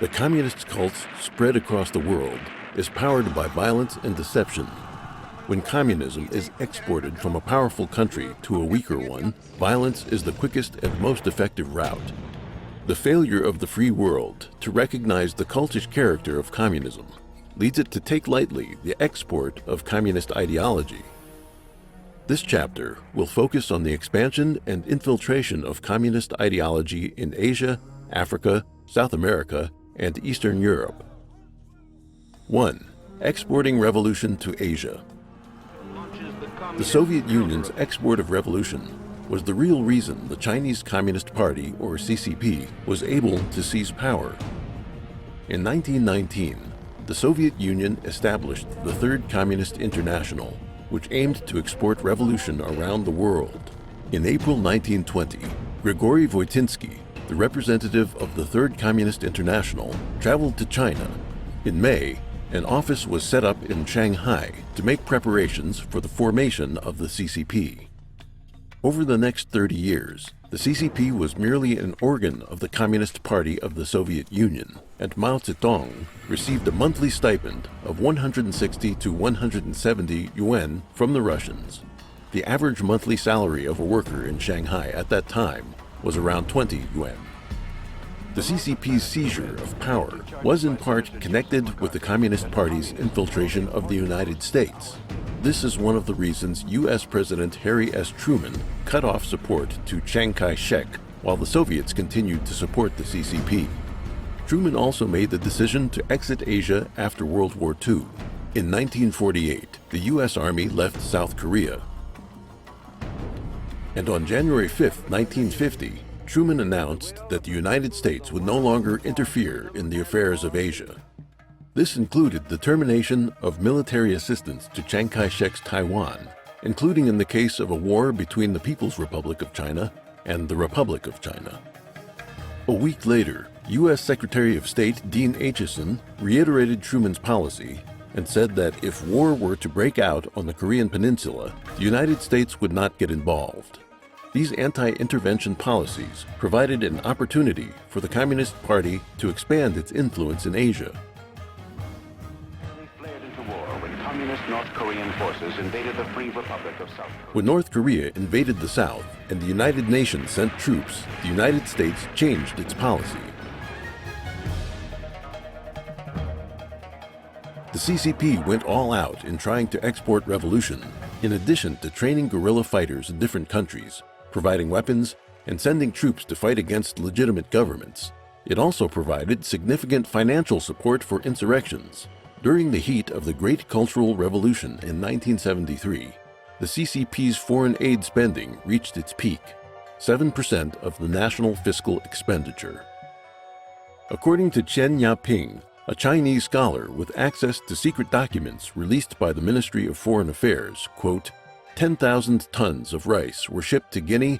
The communist cult's spread across the world is powered by violence and deception. When communism is exported from a powerful country to a weaker one, violence is the quickest and most effective route. The failure of the free world to recognize the cultish character of communism leads it to take lightly the export of communist ideology. This chapter will focus on the expansion and infiltration of communist ideology in Asia, Africa, South America, and Eastern Europe. 1. Exporting revolution to Asia. The Soviet Union's export of revolution was the real reason the Chinese Communist Party, or CCP, was able to seize power. In 1919, the Soviet Union established the Third Communist International, which aimed to export revolution around the world. In April 1920, Grigory Voitinsky, the representative of the Third Communist International, traveled to China. In May, an office was set up in Shanghai to make preparations for the formation of the CCP. Over the next 30 years, the CCP was merely an organ of the Communist Party of the Soviet Union, and Mao Zedong received a monthly stipend of 160 to 170 yuan from the Russians. The average monthly salary of a worker in Shanghai at that time was around 20 yuan. The CCP's seizure of power was in part connected with the Communist Party's infiltration of the United States. This is one of the reasons U.S. President Harry S. Truman cut off support to Chiang Kai-shek while the Soviets continued to support the CCP. Truman also made the decision to exit Asia after World War II. In 1948, the U.S. Army left South Korea. And on January 5, 1950, Truman announced that the United States would no longer interfere in the affairs of Asia. This included the termination of military assistance to Chiang Kai-shek's Taiwan, including in the case of a war between the People's Republic of China and the Republic of China. A week later, U.S. Secretary of State Dean Acheson reiterated Truman's policy and said that if war were to break out on the Korean Peninsula, the United States would not get involved. These anti-intervention policies provided an opportunity for the Communist Party to expand its influence in Asia. North Korean forces invaded the Free Republic of South Korea. When North Korea invaded the South and the United Nations sent troops, the United States changed its policy. The CCP went all out in trying to export revolution, in addition to training guerrilla fighters in different countries, providing weapons, and sending troops to fight against legitimate governments. It also provided significant financial support for insurrections. During the heat of the Great Cultural Revolution in 1973, the CCP's foreign aid spending reached its peak, 7% of the national fiscal expenditure. According to Chen Yaping, a Chinese scholar with access to secret documents released by the Ministry of Foreign Affairs, quote, 10,000 tons of rice were shipped to Guinea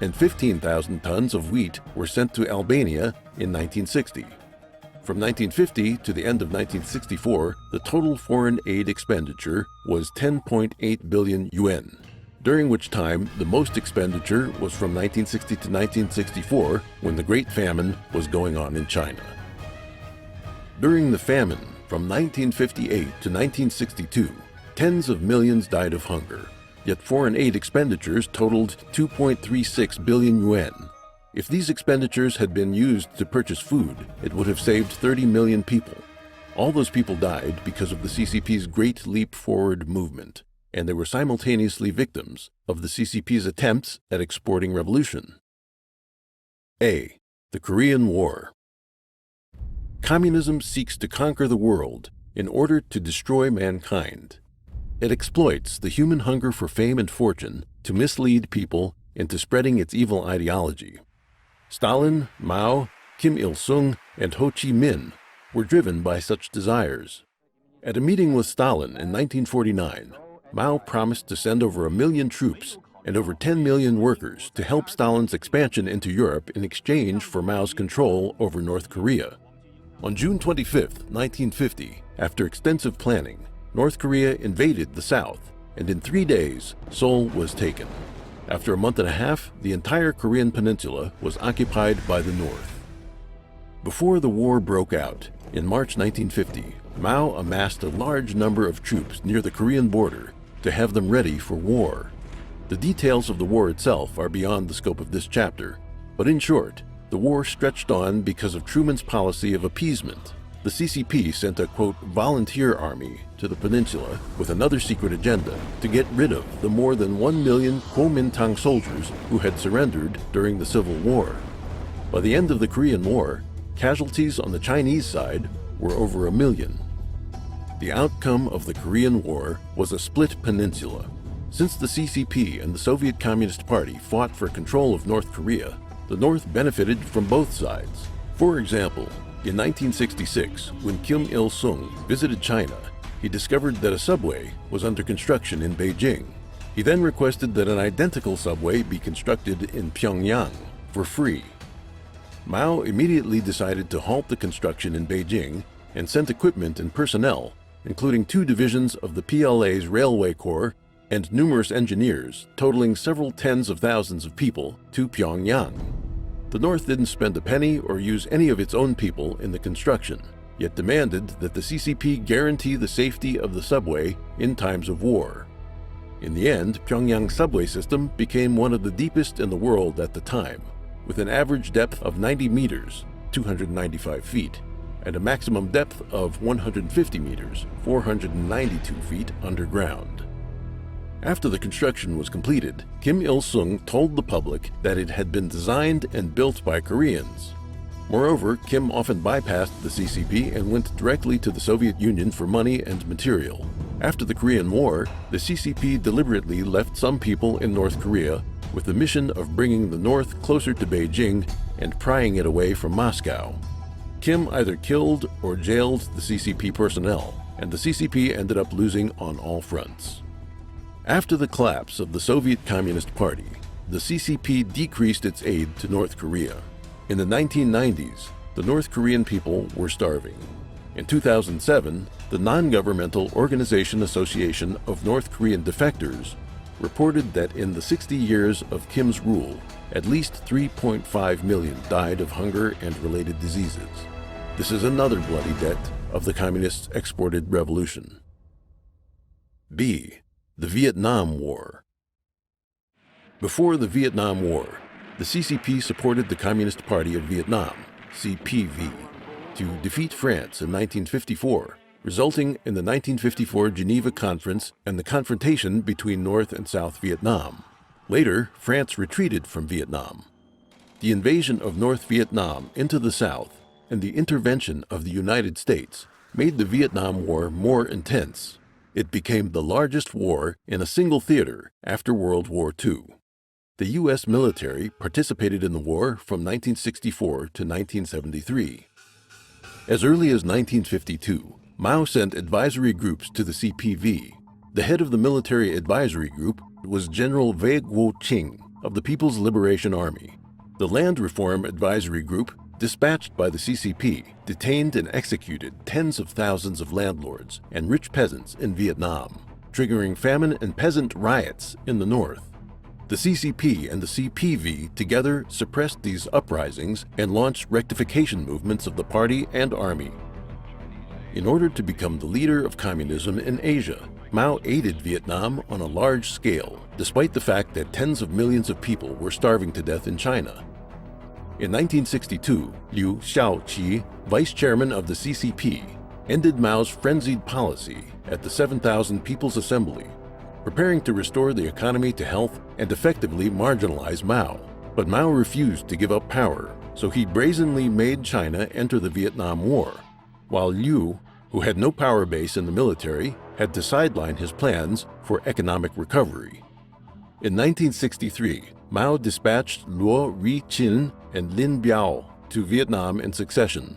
and 15,000 tons of wheat were sent to Albania in 1960. From 1950 to the end of 1964, the total foreign aid expenditure was 10.8 billion yuan, during which time the most expenditure was from 1960 to 1964, when the Great Famine was going on in China. During the famine from 1958 to 1962, tens of millions died of hunger, yet foreign aid expenditures totaled 2.36 billion yuan. If these expenditures had been used to purchase food, it would have saved 30 million people. All those people died because of the CCP's Great Leap Forward movement, and they were simultaneously victims of the CCP's attempts at exporting revolution. A. The Korean War. Communism seeks to conquer the world in order to destroy mankind. It exploits the human hunger for fame and fortune to mislead people into spreading its evil ideology. Stalin, Mao, Kim Il-sung, and Ho Chi Minh were driven by such desires. At a meeting with Stalin in 1949, Mao promised to send over 1 million troops and over 10 million workers to help Stalin's expansion into Europe in exchange for Mao's control over North Korea. On June 25, 1950, after extensive planning, North Korea invaded the South, and in 3 days, Seoul was taken. After a month and a half, the entire Korean peninsula was occupied by the North. Before the war broke out, in March 1950, Mao amassed a large number of troops near the Korean border to have them ready for war. The details of the war itself are beyond the scope of this chapter, but in short, the war stretched on because of Truman's policy of appeasement. The CCP sent a, quote, volunteer army to the peninsula with another secret agenda to get rid of the more than 1 million Kuomintang soldiers who had surrendered during the Civil War. By the end of the Korean War, casualties on the Chinese side were over 1 million. The outcome of the Korean War was a split peninsula. Since the CCP and the Soviet Communist Party fought for control of North Korea, the North benefited from both sides. For example, in 1966, when Kim Il-sung visited China, he discovered that a subway was under construction in Beijing. He then requested that an identical subway be constructed in Pyongyang for free. Mao immediately decided to halt the construction in Beijing and sent equipment and personnel, including 2 divisions of the PLA's Railway Corps and numerous engineers, totaling several tens of thousands of people, to Pyongyang. The North didn't spend a penny or use any of its own people in the construction, yet demanded that the CCP guarantee the safety of the subway in times of war. In the end, Pyongyang's subway system became one of the deepest in the world at the time, with an average depth of 90 meters, 295 feet, and a maximum depth of 150 meters, 492 feet underground. After the construction was completed, Kim Il-sung told the public that it had been designed and built by Koreans. Moreover, Kim often bypassed the CCP and went directly to the Soviet Union for money and material. After the Korean War, the CCP deliberately left some people in North Korea with the mission of bringing the North closer to Beijing and prying it away from Moscow. Kim either killed or jailed the CCP personnel, and the CCP ended up losing on all fronts. After the collapse of the Soviet Communist Party, the CCP decreased its aid to North Korea. In the 1990s, the North Korean people were starving. In 2007, the Non-Governmental Organization Association of North Korean Defectors reported that in the 60 years of Kim's rule, at least 3.5 million died of hunger and related diseases. This is another bloody debt of the Communists' exported revolution. B. The Vietnam War. Before the Vietnam War, the CCP supported the Communist Party of Vietnam, CPV, to defeat France in 1954, resulting in the 1954 Geneva Conference and the confrontation between North and South Vietnam. Later, France retreated from Vietnam. The invasion of North Vietnam into the South and the intervention of the United States made the Vietnam War more intense. It became the largest war in a single theater after World War II. The U.S. military participated in the war from 1964 to 1973. As early as 1952, Mao sent advisory groups to the CPV. The head of the military advisory group was General Wei Guo-ching of the People's Liberation Army. The Land Reform Advisory Group, dispatched by the CCP, detained and executed tens of thousands of landlords and rich peasants in Vietnam, triggering famine and peasant riots in the north. The CCP and the CPV together suppressed these uprisings and launched rectification movements of the party and army. In order to become the leader of communism in Asia, Mao aided Vietnam on a large scale, despite the fact that tens of millions of people were starving to death in China. In 1962, Liu Shaoqi, vice chairman of the CCP, ended Mao's frenzied policy at the 7,000 People's Assembly, preparing to restore the economy to health and effectively marginalize Mao. But Mao refused to give up power, so he brazenly made China enter the Vietnam War, while Liu, who had no power base in the military, had to sideline his plans for economic recovery. In 1963, Mao dispatched Luo Ri-chin and Lin Biao to Vietnam in succession.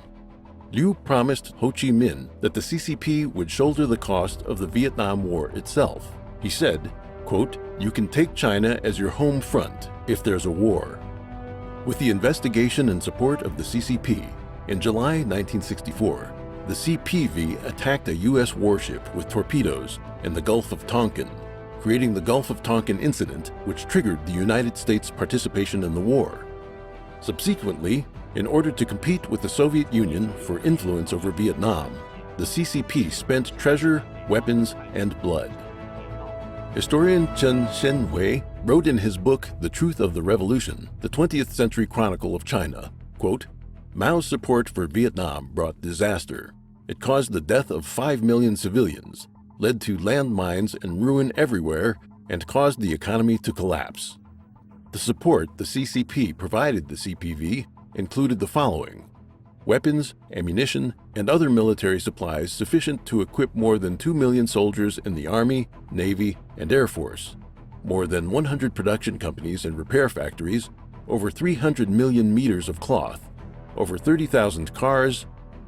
Liu promised Ho Chi Minh that the CCP would shoulder the cost of the Vietnam War itself. He said, quote, "You can take China as your home front if there's a war." With the investigation and support of the CCP, in July 1964, the CPV attacked a U.S. warship with torpedoes in the Gulf of Tonkin, creating the Gulf of Tonkin incident, which triggered the United States' participation in the war. Subsequently, In order to compete with the Soviet Union for influence over Vietnam, the CCP spent treasure, weapons, and blood. Historian Chen Shenhui wrote in his book The Truth of the Revolution, the 20th Century Chronicle of China, quote, Mao's support for Vietnam brought disaster. It caused the death of 5 million civilians, led to landmines and ruin everywhere, and caused the economy to collapse. The support the CCP provided the CPV included the following: weapons, ammunition, and other military supplies sufficient to equip more than 2 million soldiers in the Army, Navy, and Air Force, more than 100 production companies and repair factories, over 300 million meters of cloth, over 30,000 cars,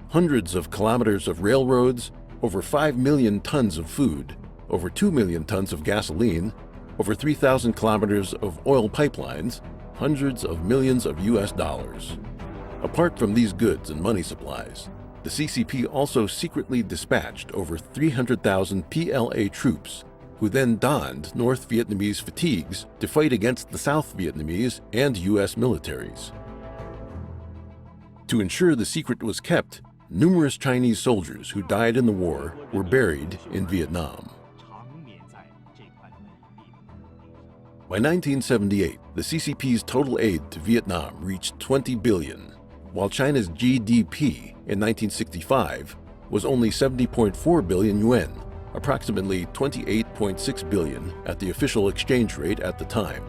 hundreds of kilometers of railroads, over 5 million tons of food, over 2 million tons of gasoline, over 3,000 kilometers of oil pipelines, hundreds of millions of US dollars. Apart from these goods and money supplies, the CCP also secretly dispatched over 300,000 PLA troops, who then donned North Vietnamese fatigues to fight against the South Vietnamese and US militaries. To ensure the secret was kept, numerous Chinese soldiers who died in the war were buried in Vietnam. By 1978, the CCP's total aid to Vietnam reached 20 billion, while China's GDP in 1965 was only 70.4 billion yuan, approximately 28.6 billion at the official exchange rate at the time.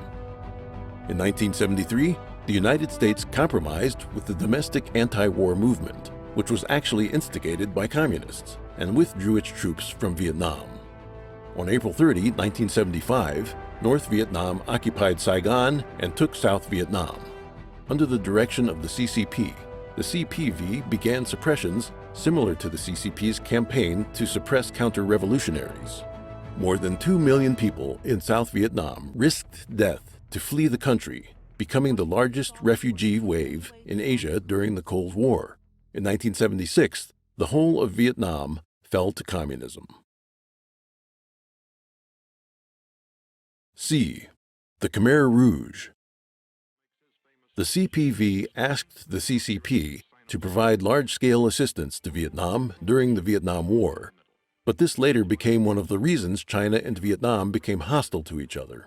In 1973, the United States compromised with the domestic anti-war movement, which was actually instigated by communists, and withdrew its troops from Vietnam. On April 30, 1975, North Vietnam occupied Saigon and took South Vietnam. Under the direction of the CCP, the CPV began suppressions similar to the CCP's campaign to suppress counter-revolutionaries. More than 2 million people in South Vietnam risked death to flee the country, becoming the largest refugee wave in Asia during the Cold War. In 1976, the whole of Vietnam fell to communism. C. The Khmer Rouge. The CPV asked the CCP to provide large-scale assistance to Vietnam during the Vietnam War, but this later became one of the reasons China and Vietnam became hostile to each other.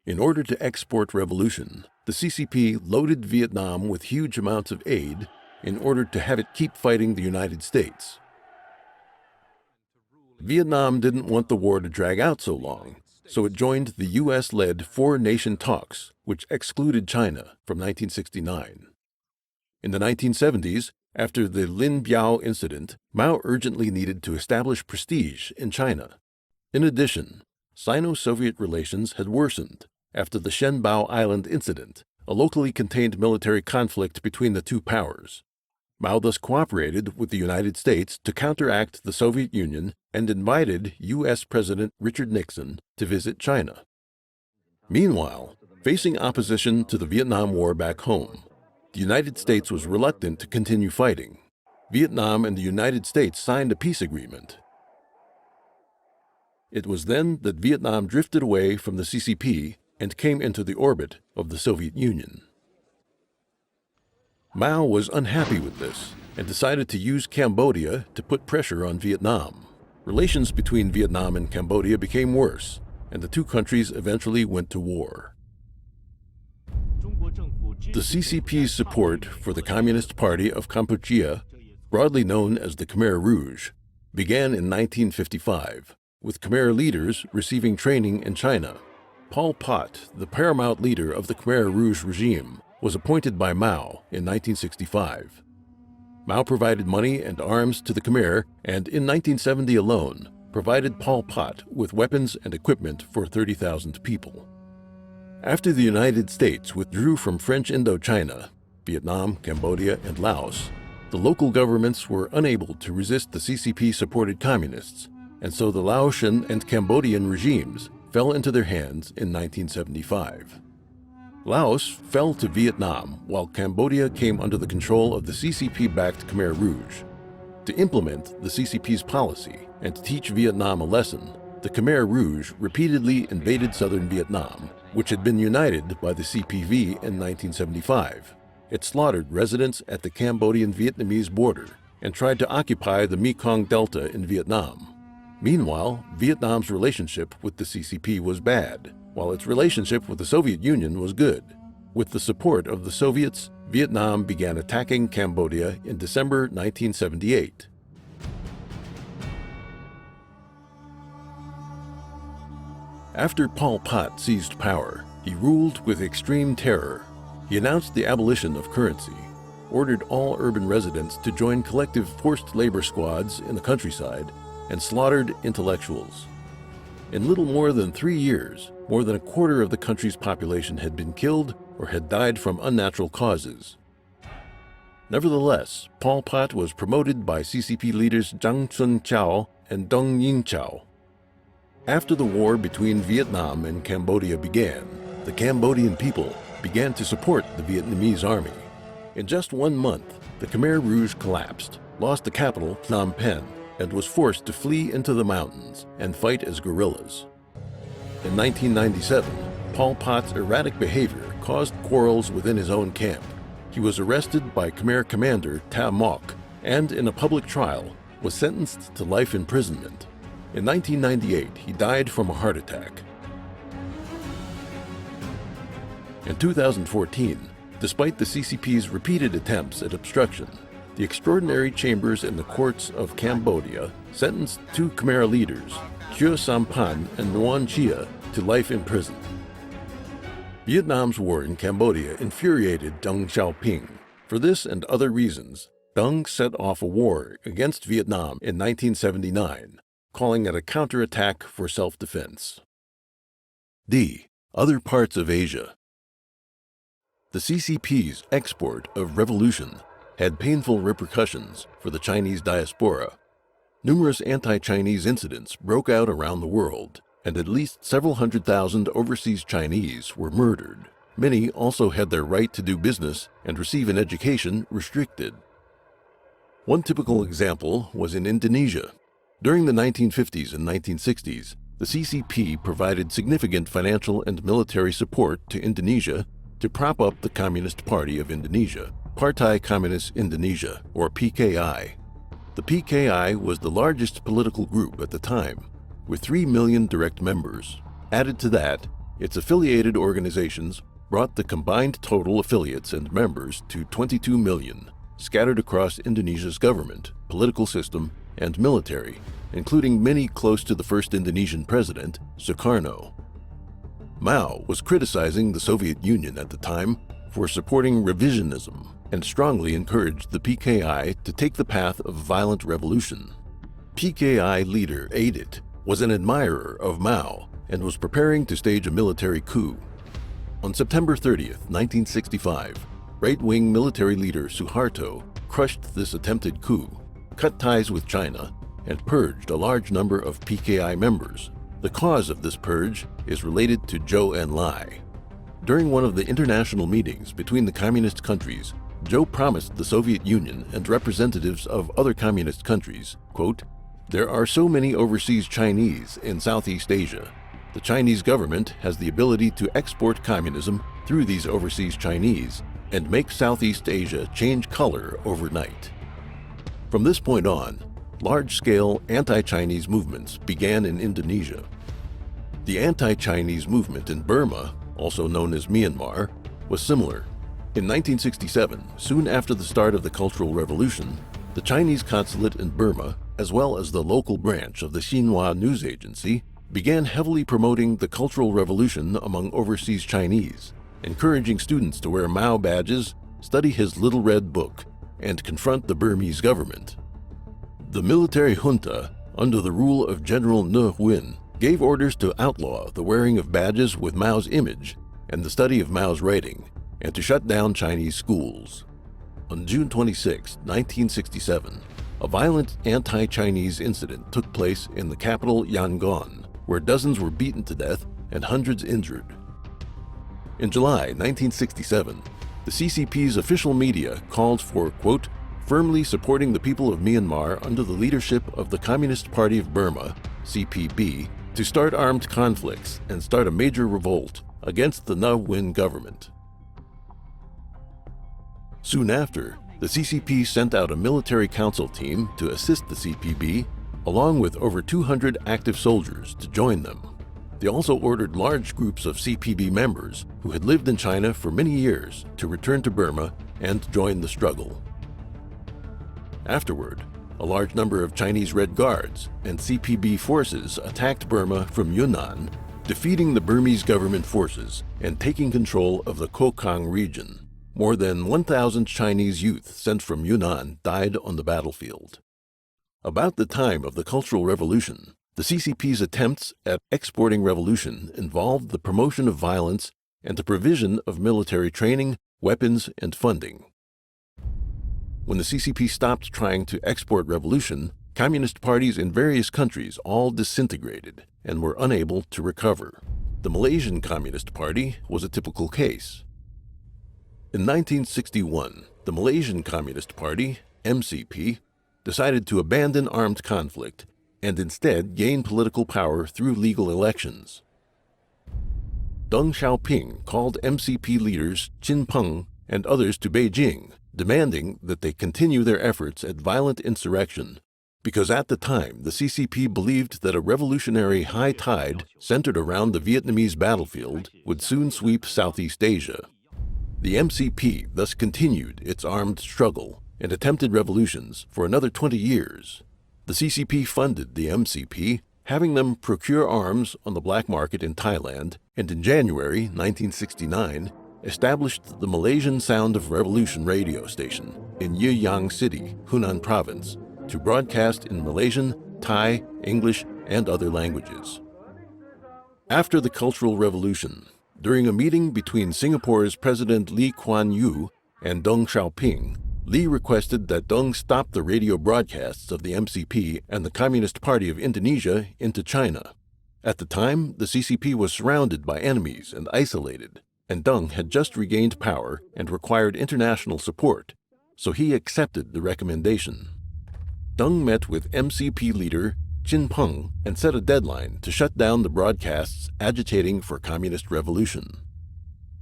In order to export revolution, the CCP loaded Vietnam with huge amounts of aid in order to have it keep fighting the United States. Vietnam didn't want the war to drag out so long, so it joined the US-led four-nation talks, which excluded China from 1969. In the 1970s, after the Lin Biao incident, Mao urgently needed to establish prestige in China. In addition, Sino-Soviet relations had worsened after the Shenbao Island incident, a locally contained military conflict between the two powers. Mao thus cooperated with the United States to counteract the Soviet Union and invited U.S. President Richard Nixon to visit China. Meanwhile, facing opposition to the Vietnam War back home, the United States was reluctant to continue fighting. Vietnam and the United States signed a peace agreement. It was then that Vietnam drifted away from the CCP and came into the orbit of the Soviet Union. Mao was unhappy with this and decided to use Cambodia to put pressure on Vietnam. Relations between Vietnam and Cambodia became worse, and the two countries eventually went to war. The CCP's support for the Communist Party of Kampuchea, broadly known as the Khmer Rouge, began in 1955, with Khmer leaders receiving training in China. Pol Pot, the paramount leader of the Khmer Rouge regime, was appointed by Mao in 1965. Mao provided money and arms to the Khmer and, in 1970 alone, provided Pol Pot with weapons and equipment for 30,000 people. After the United States withdrew from French Indochina, Vietnam, Cambodia, and Laos, the local governments were unable to resist the CCP-supported communists, and so the Laotian and Cambodian regimes fell into their hands in 1975. Laos fell to Vietnam while Cambodia came under the control of the CCP-backed Khmer Rouge. To implement the CCP's policy and to teach Vietnam a lesson, the Khmer Rouge repeatedly invaded southern Vietnam, which had been united by the CPV in 1975. It slaughtered residents at the Cambodian-Vietnamese border and tried to occupy the Mekong Delta in Vietnam. Meanwhile, Vietnam's relationship with the CCP was bad, while its relationship with the Soviet Union was good. With the support of the Soviets, Vietnam began attacking Cambodia in December 1978. After Pol Pot seized power, he ruled with extreme terror. He announced the abolition of currency, ordered all urban residents to join collective forced labor squads in the countryside, and slaughtered intellectuals. In little more than 3 years, more than a quarter of the country's population had been killed or had died from unnatural causes. Nevertheless, Pol Pot was promoted by CCP leaders Zhang Sun-chao and Dong Yin-chao. After the war between Vietnam and Cambodia began, the Cambodian people began to support the Vietnamese army. In just 1 month, the Khmer Rouge collapsed, lost the capital, Phnom Penh, and was forced to flee into the mountains and fight as guerrillas. In 1997, Pol Pot's erratic behavior caused quarrels within his own camp. He was arrested by Khmer commander Ta Mok and, in a public trial, was sentenced to life imprisonment. In 1998, he died from a heart attack. In 2014, despite the CCP's repeated attempts at obstruction, the extraordinary chambers in the courts of Cambodia sentenced 2 Khmer leaders, Khieu Sampan and Nguyen Chia, to life in prison. Vietnam's war in Cambodia infuriated Deng Xiaoping. For this and other reasons, Deng set off a war against Vietnam in 1979, calling it a counterattack for self-defense. D. Other parts of Asia. The CCP's export of revolution had painful repercussions for the Chinese diaspora. Numerous anti-Chinese incidents broke out around the world, and at least several 100,000 overseas Chinese were murdered. Many also had their right to do business and receive an education restricted. One typical example was in Indonesia. During the 1950s and 1960s, the CCP provided significant financial and military support to Indonesia to prop up the Communist Party of Indonesia, Partai Komunis Indonesia, or PKI. The PKI was the largest political group at the time, with 3 million direct members. Added to that, its affiliated organizations brought the combined total affiliates and members to 22 million, scattered across Indonesia's government, political system, and military, including many close to the first Indonesian president, Sukarno. Mao was criticizing the Soviet Union at the time for supporting revisionism and strongly encouraged the PKI to take the path of violent revolution. PKI leader Adit was an admirer of Mao and was preparing to stage a military coup. On September 30th, 1965, right-wing military leader Suharto crushed this attempted coup, cut ties with China, and purged a large number of PKI members. The cause of this purge is related to Zhou Enlai. During one of the international meetings between the communist countries, Zhou promised the Soviet Union and representatives of other communist countries, quote, "There are so many overseas Chinese in Southeast Asia. The Chinese government has the ability to export communism through these overseas Chinese and make Southeast Asia change color overnight." From this point on, large-scale anti-Chinese movements began in Indonesia. The anti-Chinese movement in Burma, also known as Myanmar, was similar. In 1967, soon after the start of the Cultural Revolution, the Chinese consulate in Burma, as well as the local branch of the Xinhua news agency, began heavily promoting the Cultural Revolution among overseas Chinese, encouraging students to wear Mao badges, study his Little Red Book, and confront the Burmese government. The military junta, under the rule of General Ne Win, gave orders to outlaw the wearing of badges with Mao's image and the study of Mao's writing, and to shut down Chinese schools. On June 26, 1967, a violent anti-Chinese incident took place in the capital Yangon, where dozens were beaten to death and hundreds injured. In July 1967, the CCP's official media called for, quote, "firmly supporting the people of Myanmar under the leadership of the Communist Party of Burma, CPB, to start armed conflicts and start a major revolt against the Ne Win government." Soon after, the CCP sent out a military council team to assist the CPB, along with over 200 active soldiers to join them. They also ordered large groups of CPB members who had lived in China for many years to return to Burma and join the struggle. Afterward, a large number of Chinese Red Guards and CPB forces attacked Burma from Yunnan, defeating the Burmese government forces and taking control of the Kokang region. More than 1,000 Chinese youth sent from Yunnan died on the battlefield. About the time of the Cultural Revolution, the CCP's attempts at exporting revolution involved the promotion of violence and the provision of military training, weapons, and funding. When the CCP stopped trying to export revolution, communist parties in various countries all disintegrated and were unable to recover. The Malaysian Communist Party was a typical case. In 1961, the Malaysian Communist Party, MCP, decided to abandon armed conflict and instead gain political power through legal elections. Deng Xiaoping called MCP leaders Qin Peng and others to Beijing, demanding that they continue their efforts at violent insurrection, because at the time the CCP believed that a revolutionary high tide centered around the Vietnamese battlefield would soon sweep Southeast Asia. The MCP thus continued its armed struggle and attempted revolutions for another 20 years. The CCP funded the MCP, having them procure arms on the black market in Thailand, and in January 1969, established the Malaysian Sound of Revolution radio station in Yiyang City, Hunan Province, to broadcast in Malaysian, Thai, English, and other languages. After the Cultural Revolution, during a meeting between Singapore's President Lee Kuan Yew and Deng Xiaoping, Lee requested that Deng stop the radio broadcasts of the MCP and the Communist Party of Indonesia into China. At the time, the CCP was surrounded by enemies and isolated, and Deng had just regained power and required international support, so he accepted the recommendation. Deng met with MCP leader Qin Peng and set a deadline to shut down the broadcasts agitating for communist revolution.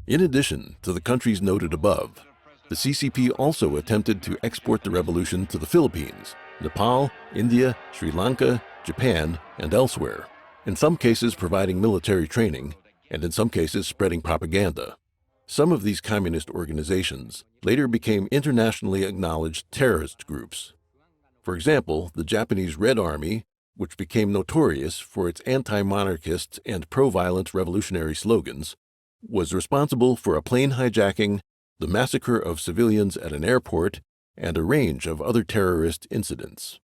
In addition to the countries noted above, the CCP also attempted to export the revolution to the Philippines, Nepal, India, Sri Lanka, Japan, and elsewhere, in some cases providing military training, and in some cases spreading propaganda. Some of these communist organizations later became internationally acknowledged terrorist groups. For example, the Japanese Red Army, which became notorious for its anti-monarchist and pro-violent revolutionary slogans, was responsible for a plane hijacking, the massacre of civilians at an airport, and a range of other terrorist incidents.